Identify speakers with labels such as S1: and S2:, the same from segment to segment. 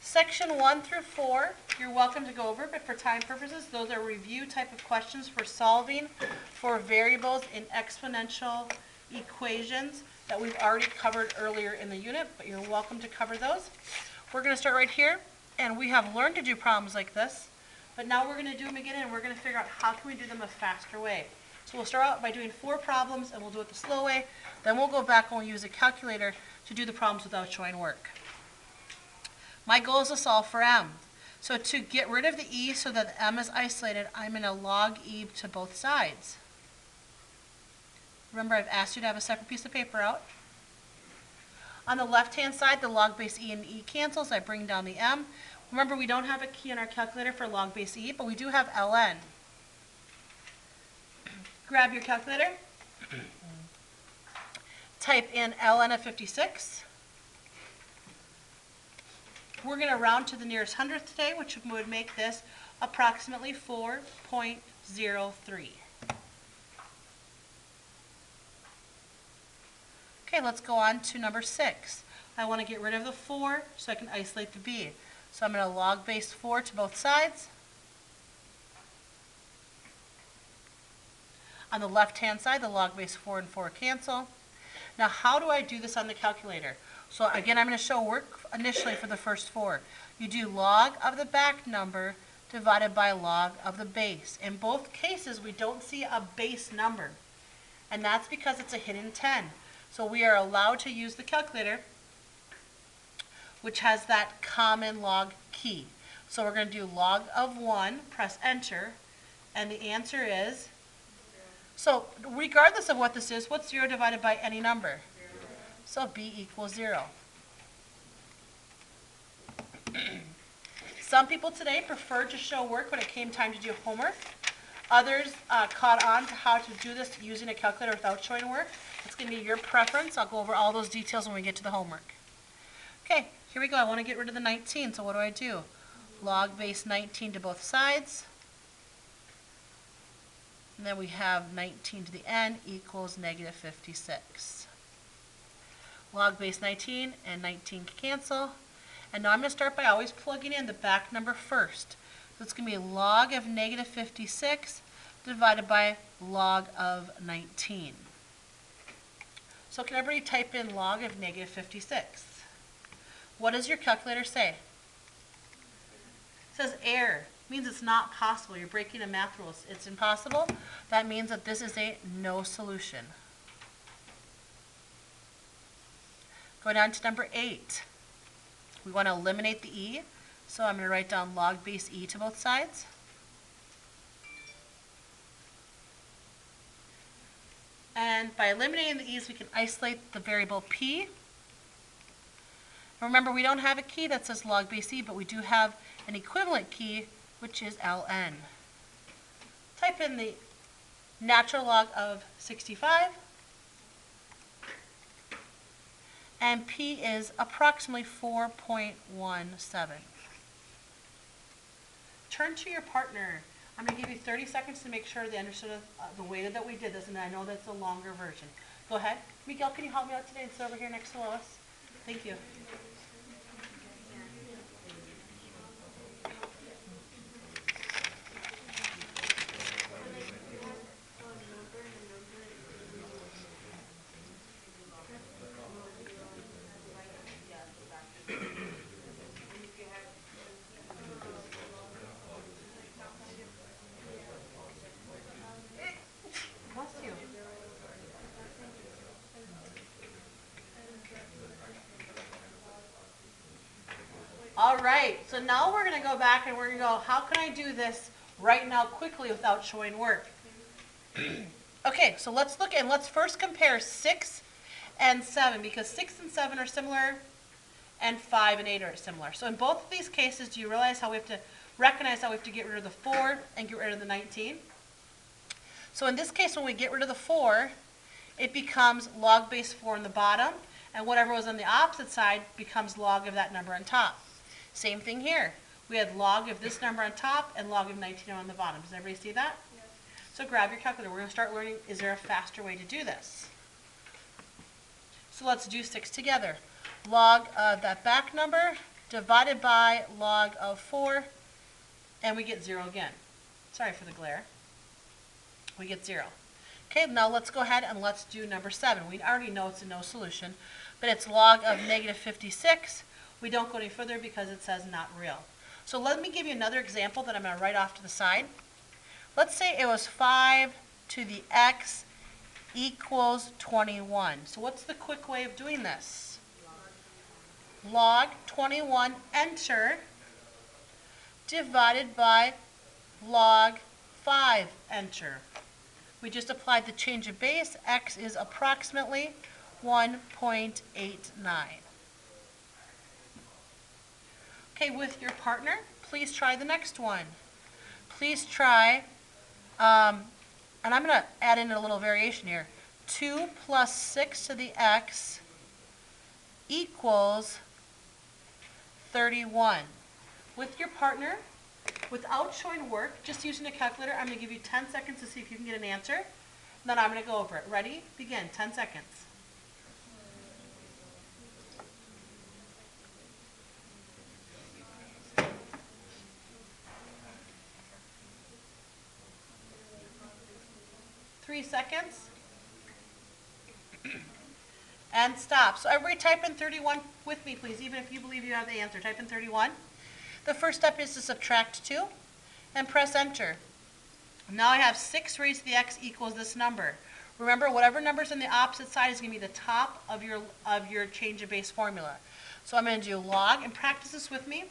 S1: Section 1 through 4, you're welcome to go over, but for time purposes, those are review type of questions for solving for variables in exponential equations that we've already covered earlier in the unit, but you're welcome to cover those. We're going to start right here, and we have learned to do problems like this, but now we're going to do them again, and we're going to figure out how can we do them a faster way. So we'll start out by doing 4 problems, and we'll do it the slow way. Then we'll go back and we'll use a calculator to do the problems without showing work. My goal is to solve for m. So to get rid of the e so that m is isolated, I'm going to log e to both sides. Remember, I've asked you to have a separate piece of paper out. On the left-hand side, the log base e and e cancels. I bring down the m. Remember, we don't have a key in our calculator for log base e, but we do have ln. Grab your calculator. Type in ln of 56. We're going to round to the nearest hundredth today, which would make this approximately 4.03. Okay, let's go on to number 6. I want to get rid of the 4 so I can isolate the b. So I'm going to log base 4 to both sides. On the left-hand side, the log base 4 and 4 cancel. Now, how do I do this on the calculator? So again, I'm going to show work initially for the first 4. You do log of the back number divided by log of the base. In both cases, we don't see a base number, and that's because it's a hidden 10. So we are allowed to use the calculator, which has that common log key. So we're going to do log of 1, press enter, and the answer is, so regardless of what this is, what's 0 divided by any number? So b equals 0. Some people today preferred to show work when it came time to do homework. Others caught on to how to do this using a calculator without showing work. It's going to be your preference. I'll go over all those details when we get to the homework. Okay, here we go. I want to get rid of the 19, so what do? Log base 19 to both sides. And then we have 19 to the n equals negative 56. Log base 19 and 19 cancel. And now I'm going to start by always plugging in the back number first. So it's going to be log of negative 56 divided by log of 19. So can everybody type in log of negative 56? What does your calculator say? It says error. It means it's not possible. You're breaking a math rule. It's impossible. That means that this is a no solution. Going on to number 8. We want to eliminate the e, so I'm going to write down log base e to both sides. And by eliminating the e's, we can isolate the variable p. Remember, we don't have a key that says log base e, but we do have an equivalent key, which is ln. Type in the natural log of 65. And p is approximately 4.17. Turn to your partner. I'm going to give you 30 seconds to make sure they understood the way that we did this, and I know that's a longer version. Go ahead. Miguel, can you help me out today and sit over here next to Lois? Thank you. All right, so now we're going to go back and we're going to go, how can I do this right now quickly without showing work? Okay, so let's look and let's first compare 6 and 7 because 6 and 7 are similar and 5 and 8 are similar. So in both of these cases, do you realize how we have to recognize how we have to get rid of the 4 and get rid of the 19? So in this case, when we get rid of the 4, it becomes log base 4 on the bottom, and whatever was on the opposite side becomes log of that number on top. Same thing here. We had log of this number on top and log of 19 on the bottom. Does everybody see that? Yes. So grab your calculator. We're going to start learning, is there a faster way to do this? So let's do 6 together. Log of that back number divided by log of 4, and we get 0 again. Sorry for the glare. We get 0. Okay, now let's go ahead and let's do number 7. We already know it's a no solution, but it's log of negative 56. We don't go any further because it says not real. So let me give you another example that I'm going to write off to the side. Let's say it was 5 to the x equals 21. So what's the quick way of doing this? Log 21, enter, divided by log 5, enter. We just applied the change of base. X is approximately 1.89. Okay, with your partner, please try the next one. Please try, and I'm going to add in a little variation here. 2 plus 6 to the x equals 31. With your partner, without showing work, just using a calculator, I'm going to give you 10 seconds to see if you can get an answer. And then I'm going to go over it. Ready? Begin. 10 seconds. Three seconds. And stop. So everybody type in 31 with me, please, even if you believe you have the answer. Type in 31. The first step is to subtract 2 and press enter. Now I have 6 raised to the x equals this number. Remember, whatever number's on the opposite side is going to be the top of your change of base formula. So I'm going to do log, and practice this with me,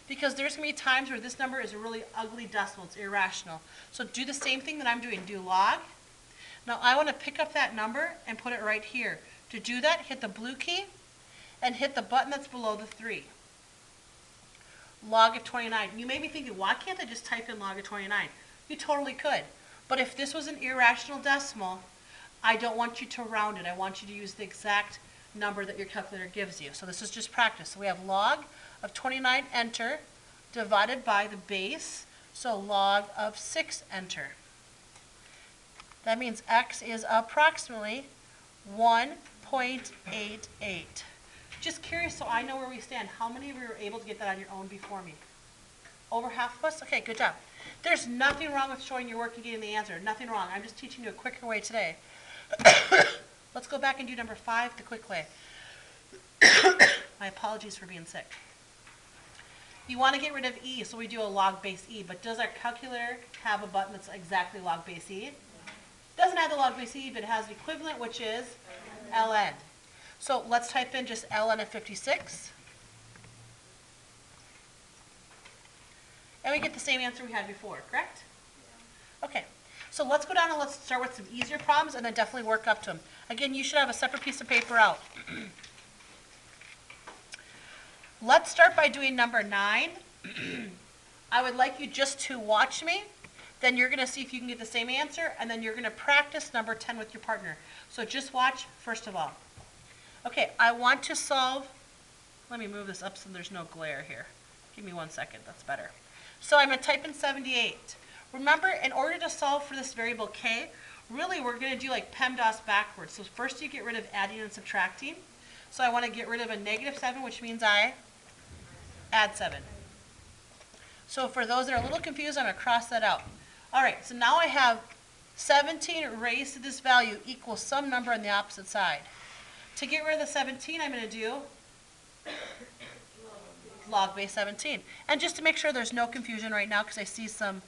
S1: because there's going to be times where this number is a really ugly decimal. It's irrational. So do the same thing that I'm doing. Do log. Now I want to pick up that number and put it right here. To do that, hit the blue key and hit the button that's below the 3. Log of 29. You may be thinking, why can't I just type in log of 29? You totally could. But if this was an irrational decimal, I don't want you to round it. I want you to use the exact number that your calculator gives you. So this is just practice. So we have log of 29, enter, divided by the base, so log of 6, enter. That means x is approximately 1.88. Just curious, so I know where we stand. How many of you were able to get that on your own before me? Over half of us? Okay, good job. There's nothing wrong with showing your work and getting the answer. Nothing wrong. I'm just teaching you a quicker way today. Let's go back and do number 5 the quick way. My apologies for being sick. You want to get rid of e, so we do a log base e. But does our calculator have a button that's exactly log base e? It doesn't have the log base e, but it has the equivalent, which is ln. So let's type in just ln of 56. And we get the same answer we had before, correct? Okay, so let's go down and let's start with some easier problems and then definitely work up to them. Again, you should have a separate piece of paper out. Let's start by doing number 9. I would like you just to watch me. Then you're going to see if you can get the same answer, and then you're going to practice number 10 with your partner. So just watch first of all. Okay, I want to solve, let me move this up so there's no glare here. Give me 1 second, that's better. So I'm going to type in 78. Remember, in order to solve for this variable k, really we're going to do like PEMDAS backwards. So first you get rid of adding and subtracting. So I want to get rid of a negative 7, which means I add 7. So for those that are a little confused, I'm going to cross that out. All right, so now I have 17 raised to this value equals some number on the opposite side. To get rid of the 17, I'm going to do log base 17. And just to make sure there's no confusion right now, because I see some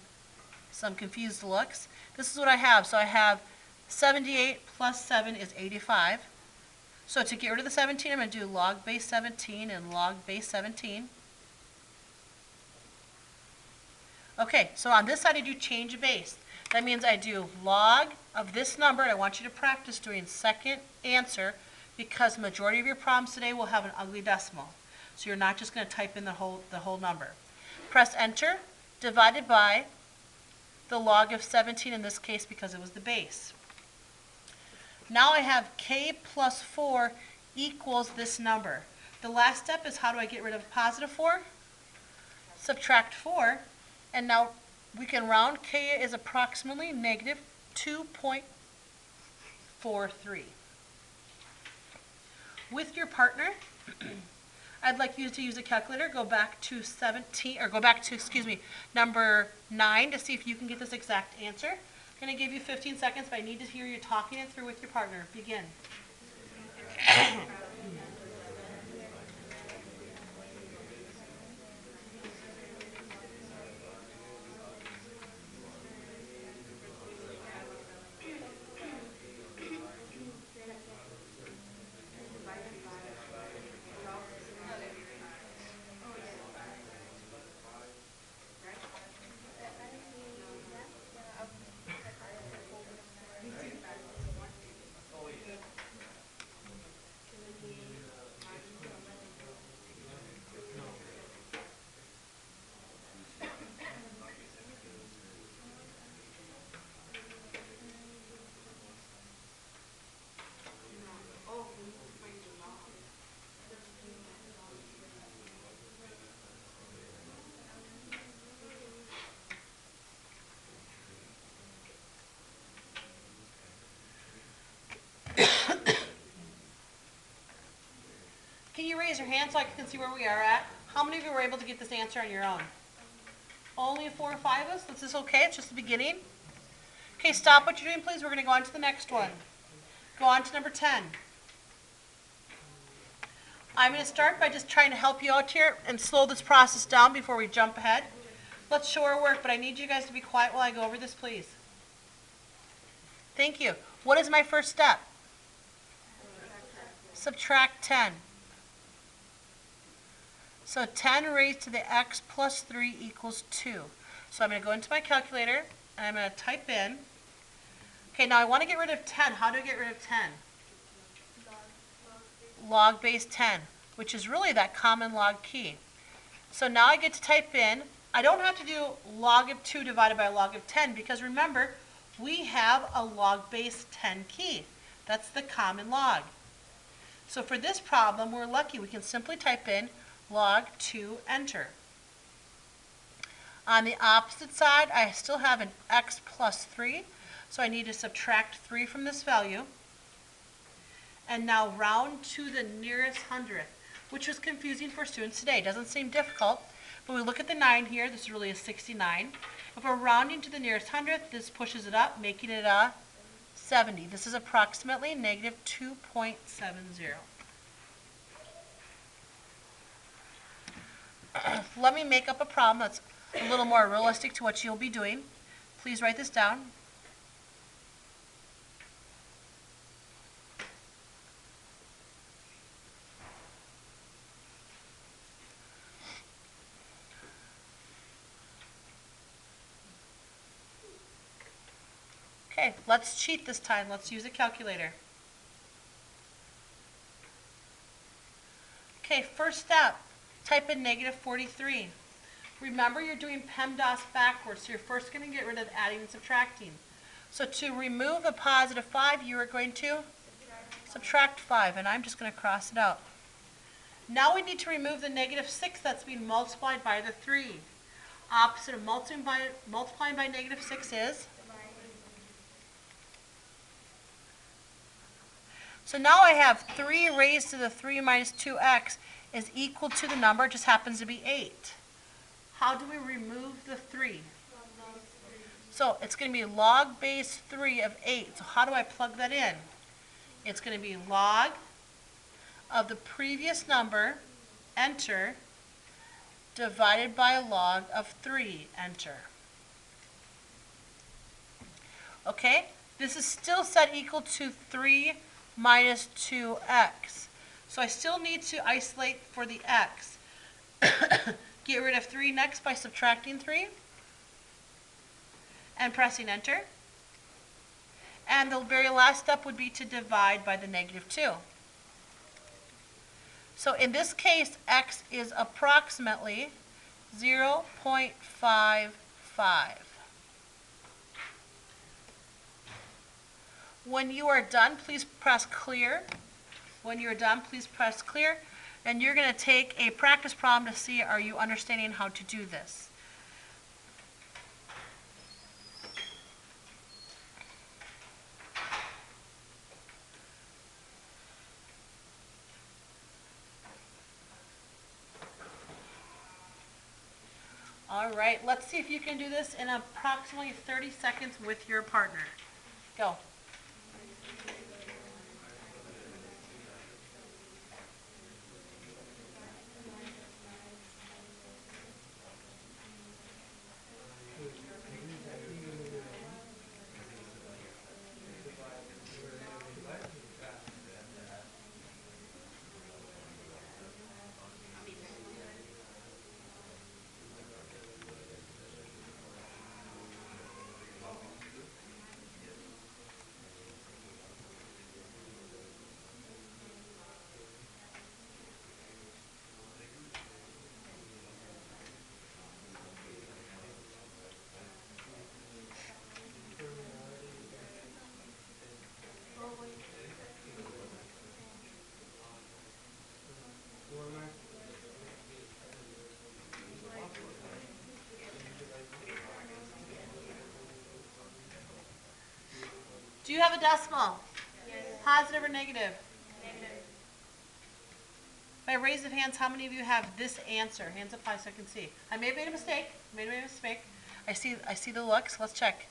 S1: confused looks, this is what I have. So I have 78 plus 7 is 85. So to get rid of the 17, I'm going to do log base 17 and log base 17. Okay, so on this side I do change of base. That means I do log of this number. I want you to practice doing second answer, because the majority of your problems today will have an ugly decimal. So you're not just going to type in the whole number. Press enter, divided by the log of 17 in this case because it was the base. Now I have k plus 4 equals this number. The last step is, how do I get rid of positive 4? Subtract 4, and now we can round. K is approximately negative 2.43. With your partner, I'd like you to use a calculator. Go back to 17, or go back to, excuse me, number 9 to see if you can get this exact answer. I'm going to give you 15 seconds, but I need to hear you talking it through with your partner. Begin. Can you raise your hand so I can see where we are at? How many of you were able to get this answer on your own? Only 4 or 5 of us? Is this okay? It's just the beginning? Okay, stop what you're doing, please. We're going to go on to the next one. Go on to number 10. I'm going to start by just trying to help you out here and slow this process down before we jump ahead. Let's show our work, but I need you guys to be quiet while I go over this, please. Thank you. What is my first step? Subtract 10. So 10 raised to the x plus 3 equals 2. So I'm going to go into my calculator, and I'm going to type in. Okay, now I want to get rid of 10. How do I get rid of 10? Log base 10, which is really that common log key. So now I get to type in. I don't have to do log of 2 divided by log of 10, because remember, we have a log base 10 key. That's the common log. So for this problem, we're lucky. We can simply type in log 2, enter. On the opposite side, I still have an x plus 3, so I need to subtract 3 from this value. And now round to the nearest hundredth, which was confusing for students today. Doesn't seem difficult, but we look at the 9 here. This is really a 69. If we're rounding to the nearest hundredth, this pushes it up, making it a 70. This is approximately negative 2.70. Let me make up a problem that's a little more realistic to what you'll be doing. Please write this down. Okay, let's cheat this time. Let's use a calculator. Okay, first step, type in negative 43. Remember, you're doing PEMDAS backwards, so you're first going to get rid of adding and subtracting. So to remove a positive 5, you are going to subtract 5, and I'm just going to cross it out. Now we need to remove the negative 6 that's being multiplied by the 3. Opposite of multiplying by negative 6 is? So now I have 3 raised to the 3 minus 2x is equal to the number, it just happens to be 8. How do we remove the 3? So it's going to be log base 3 of 8. So how do I plug that in? It's going to be log of the previous number, enter, divided by log of 3, enter. Okay, this is still set equal to 3 minus 2x. So I still need to isolate for the x. Get rid of 3 next by subtracting 3 and pressing enter. And the very last step would be to divide by the negative 2. So in this case, x is approximately 0.55. When you are done, please press clear. When you're done, please press clear. And you're going to take a practice problem to see, are you understanding how to do this? All right, let's see if you can do this in approximately 30 seconds with your partner. Go. Do you have a decimal? Yes. Positive or negative? Negative. By raise of hands, how many of you have this answer? Hands up high so I can see. I may have made a mistake. I see the looks. Let's check.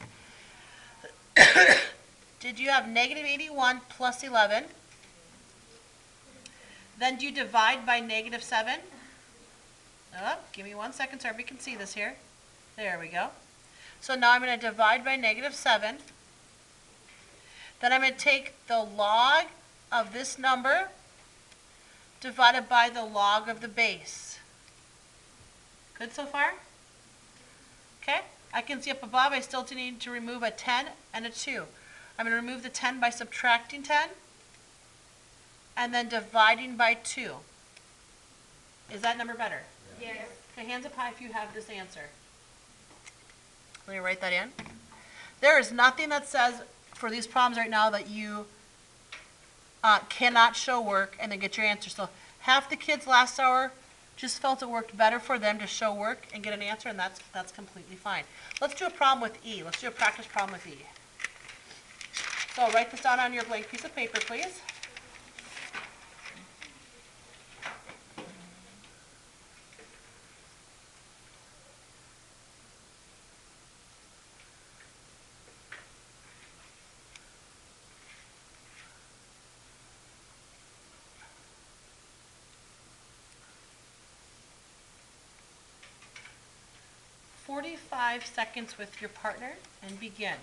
S1: Did you have negative 81 plus 11? Then do you divide by negative 7? Oh, give me 1 second so everybody can see this here. There we go. So now I'm going to divide by negative 7. Then I'm going to take the log of this number divided by the log of the base. Good so far? Okay. I can see up above I still need to remove a 10 and a 2. I'm going to remove the 10 by subtracting 10 and then dividing by 2. Is that number better? Yes. Okay, hands up high if you have this answer. Let me write that in. There is nothing that says for these problems right now that you cannot show work and then get your answer. So half the kids last hour just felt it worked better for them to show work and get an answer, and that's completely fine. Let's do a problem with E. Let's do a practice problem with E. So write this down on your blank piece of paper, please. "45 seconds with your partner and begin."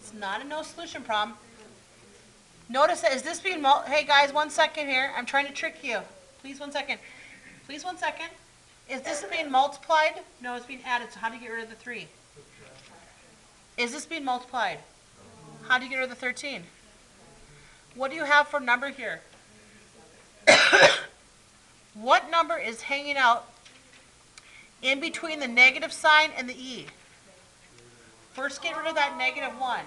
S1: It's not a no solution problem. Notice that, is this being, hey guys, 1 second here. I'm trying to trick you. Please 1 second. Please 1 second. Is this being multiplied? No, it's being added. So how do you get rid of the 3? Is this being multiplied? How do you get rid of the 13? What do you have for number here? What number is hanging out in between the negative sign and the E? First get rid of that negative 1.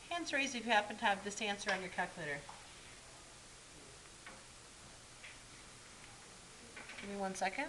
S1: Hands raised if you happen to have this answer on your calculator. Give me 1 second.